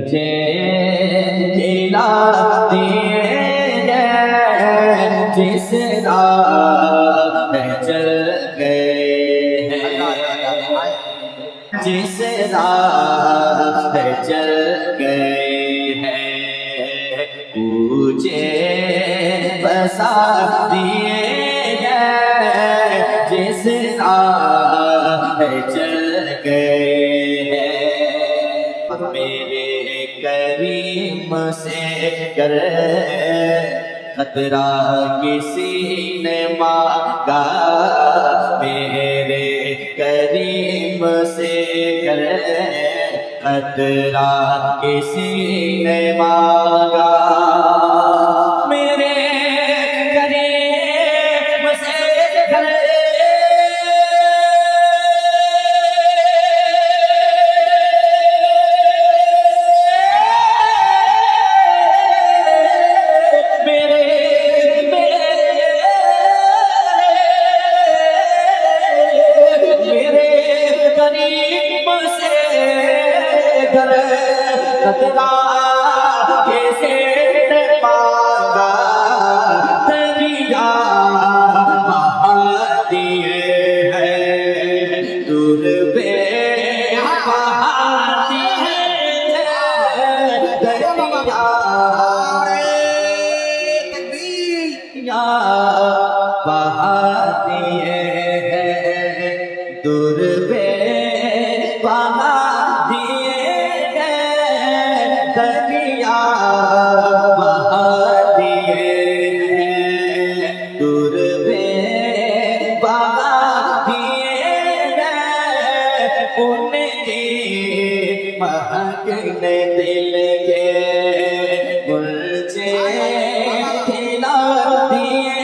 مجھے کھلا دیے جس راہ چل گئے ہیں، جس راہ چل گئے ہیں، مجھے بسا دیے ہیں جس راہ چل گئے ہیں، میرے کریم سے گر خطرہ کسی نے مانگا، میرے کریم سے گر خطرہ کسی نے مانگا، میرے کریم سے گر خطرہ کیسے مانگا، دریا بہا دیے ہیں، دور پہ بہا دیے ہیں، دریا بہا دیے ہیں، دور پہ بہا دریا بہا دیے ہیں، دور میں بہا دیے ہیں، ان کی مہکنے دل کے مجھے کھلا دیے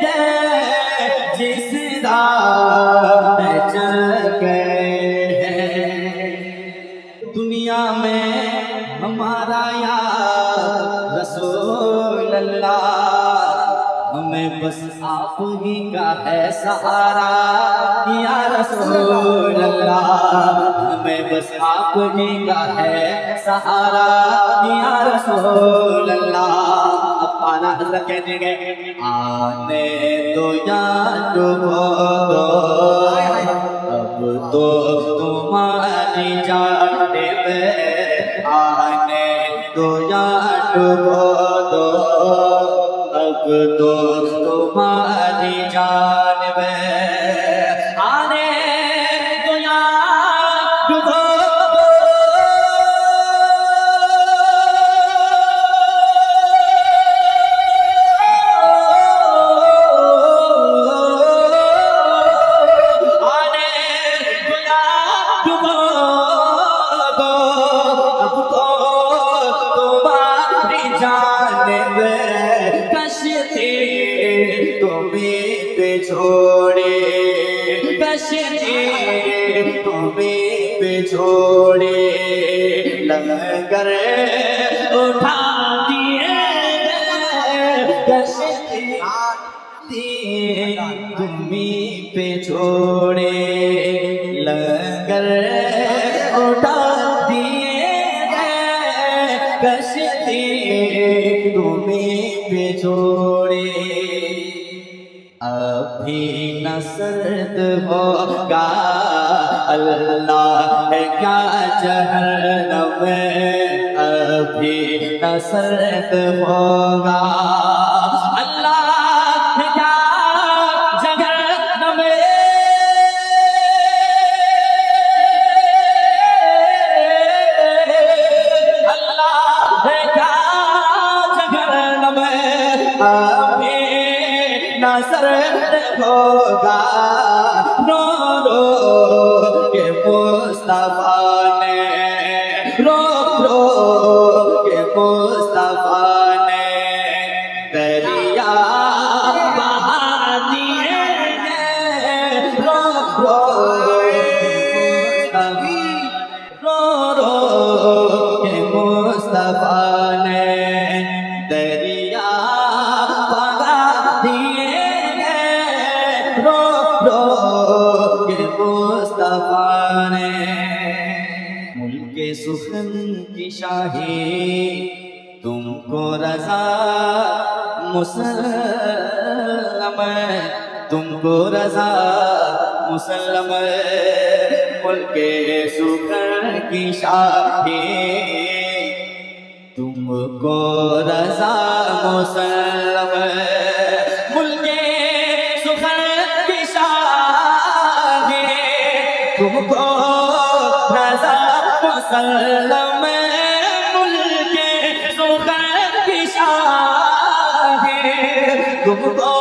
ہیں جس راہ چل گئے ہیں، دنیا میں ہمارا یا رسول اللہ، ہمیں بس آپ ہی کا ہے سہارا، یا رسول اللہ ہمیں بس آپ ہی کا ہے سہارا، یا رسول اللہ۔ اب آنا حضرت کہنے گے آنے تو یا ڈبو دو، اب تو تمہاری جانب آنے تو یا ڈبو دو، اب تو تمہاری جانب آنے تو یا ڈبو دو، آنے تو یا ڈبو دو، اب تو تمہاری جانب کشتی تمہیں پہ چھوڑے، کشتی تمہیں پہ چھوڑے، لنگر اٹھا دیے کشتی تمہیں پہ چھوڑے، لنگر اٹھا دیے کشتی تمہیں پہ چھوڑے، ابھی نہ سرد ہوگا اللہ ہے کیا جہنم، ابھی نہ سرد ہوگا اللہ ہے کیا جہنم، اللہ ہے کیا جہنم، ابھی نہ سرد ہوگا، رو رو کے مصطفیٰ نے، رو رو کے مصطفیٰ نے دریا بہا دیے ہیں، رو رو کے مصطفیٰ نے دریا بہا دیے ہیں، رو رو کے مصطفیٰ نے، ملک سخن کی شاہی تم کو رضا مسلم تم کو رضا مسلم ملک سکر کی شاہی تم کو رضا مسلم ملک سکر کی شاہی تم کو رضا مسلم ملک سکر کی شاہی تم کو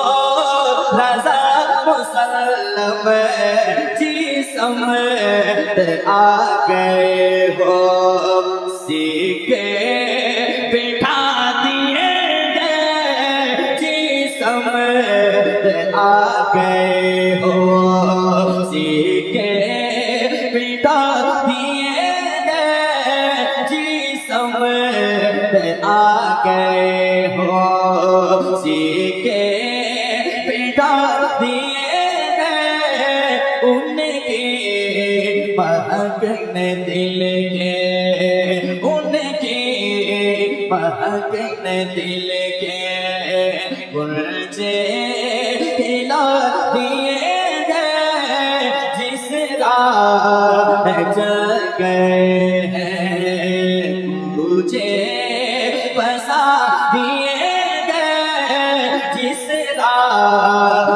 رضا مسلم جسم آ گئے ہو سیکھے بٹھا دیے گئے جسم آ گئے ہو سیکھے بٹھا دیے گئے جسم آ گئے ہو سیکھے بٹھا دیے گئے ان کی مہکن دل کے ان کی مہکن دل کے گلچے کھلا دیے گئے جس راہ چل گئے ہیں مجھے بسا دیے گئے جس راہ